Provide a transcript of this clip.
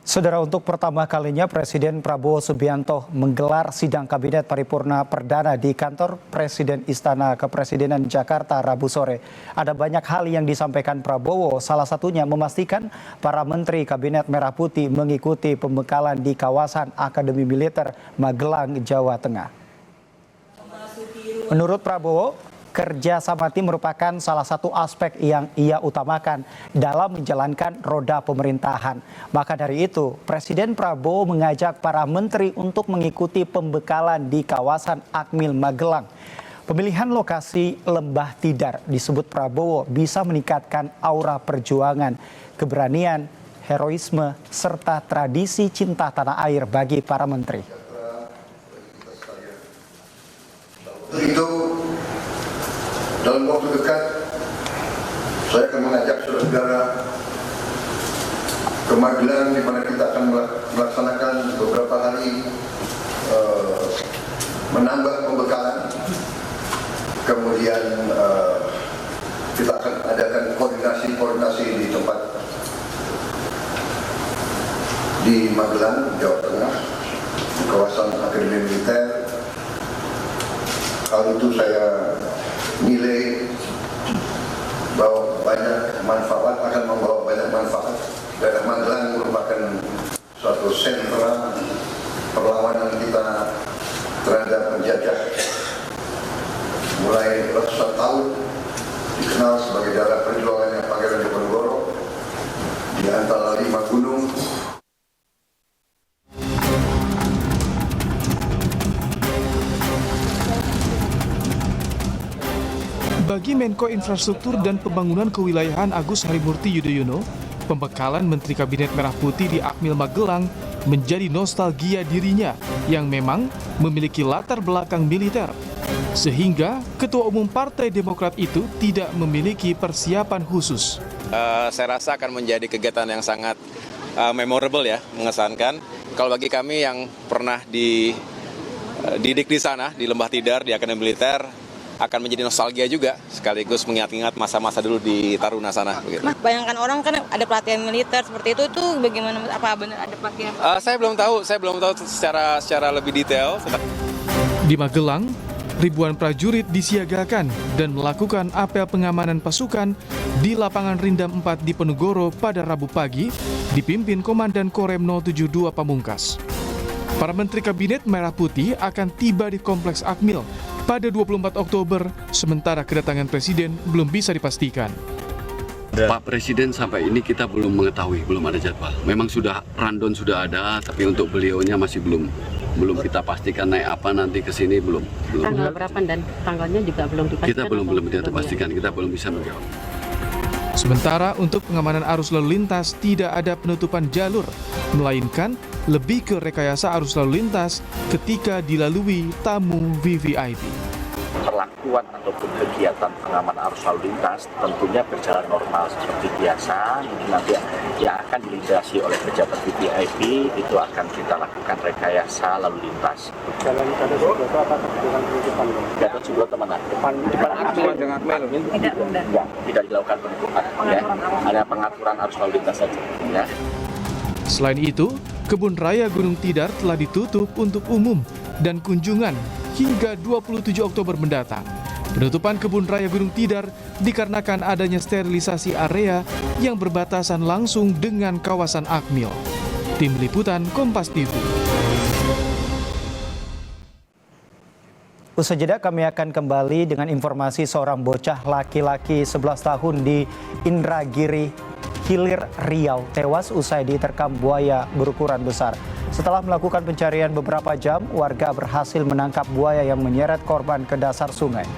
Saudara, untuk pertama kalinya Presiden Prabowo Subianto menggelar sidang kabinet paripurna perdana di kantor Presiden Istana Kepresidenan Jakarta Rabu sore. Ada banyak hal yang disampaikan Prabowo, salah satunya memastikan para menteri Kabinet Merah Putih mengikuti pembekalan di kawasan Akademi Militer Magelang, Jawa Tengah. Menurut Prabowo, kerjasama tim merupakan salah satu aspek yang ia utamakan dalam menjalankan roda pemerintahan. Maka dari itu, Presiden Prabowo mengajak para menteri untuk mengikuti pembekalan di kawasan Akmil Magelang. Pemilihan lokasi Lembah Tidar disebut Prabowo bisa meningkatkan aura perjuangan, keberanian, heroisme, serta tradisi cinta tanah air bagi para menteri. Itu dalam waktu dekat, saya akan mengajak saudara-saudara ke Magelang, di mana kita akan melaksanakan beberapa hari menambah pembekalan. Kemudian kita akan adakan koordinasi di tempat di Magelang, Jawa Tengah, di kawasan Akademi Militer. Hal itu saya nilai bahwa banyak manfaat, akan membawa banyak manfaat. Daerah Magelang merupakan suatu sentra perlawanan kita terhadap penjajah. Mulai ratusan tahun dikenal sebagai daerah perjuangannya Pangeran Diponegoro di antara 5 gunung. Bagi Menko Infrastruktur dan Pembangunan Kewilayahan Agus Harimurti Yudhoyono, pembekalan Menteri Kabinet Merah Putih di Akmil Magelang menjadi nostalgia dirinya yang memang memiliki latar belakang militer. Sehingga Ketua Umum Partai Demokrat itu tidak memiliki persiapan khusus. Saya rasa akan menjadi kegiatan yang sangat memorable ya, mengesankan. Kalau bagi kami yang pernah dididik di sana, di Lembah Tidar, di Akademi Militer, akan menjadi nostalgia juga, sekaligus mengingat-ingat masa-masa dulu di Taruna sana. Begitu. Bayangkan orang kan ada pelatihan militer seperti itu bagaimana, apa benar ada pelatihan? Saya belum tahu secara lebih detail. Di Magelang, ribuan prajurit disiagakan dan melakukan apel pengamanan pasukan di lapangan Rindam 4 di Ponegoro pada Rabu pagi, dipimpin Komandan Korem 072 Pamungkas. Para Menteri Kabinet Merah Putih akan tiba di Kompleks Akmil pada 24 Oktober, sementara kedatangan Presiden belum bisa dipastikan. Pak Presiden sampai ini kita belum mengetahui, belum ada jadwal. Memang sudah rundown sudah ada, tapi untuk beliaunya masih belum kita pastikan naik apa nanti ke sini belum. Tanggal berapa dan tanggalnya juga belum dipastikan. Kita belum dipastikan, kita belum bisa menjawab. Sementara untuk pengamanan arus lalu lintas tidak ada penutupan jalur, melainkan lebih ke rekayasa arus lalu lintas ketika dilalui tamu VVIP. Perlakuan ataupun kegiatan pengamanan arus lalu lintas tentunya berjalan normal seperti biasa. Nanti yang akan dilintasi oleh pejabat VVIP itu akan kita lakukan rekayasa lalu lintas. Jalan Gatot Subroto apa kebutuhan penutupan? Gatot Subroto mana? Depan Akmil. Tidak dilakukan penutupan. Ya. Ada pengaturan arus lalu lintas saja. Ya. Selain itu, Kebun Raya Gunung Tidar telah ditutup untuk umum dan kunjungan hingga 27 Oktober mendatang. Penutupan Kebun Raya Gunung Tidar dikarenakan adanya sterilisasi area yang berbatasan langsung dengan kawasan Akmil. Tim Liputan Kompas TV. Usai jeda kami akan kembali dengan informasi seorang bocah laki-laki 11 tahun di Indragiri Hilir Riau tewas usai diterkam buaya berukuran besar. Setelah melakukan pencarian beberapa jam, warga berhasil menangkap buaya yang menyeret korban ke dasar sungai.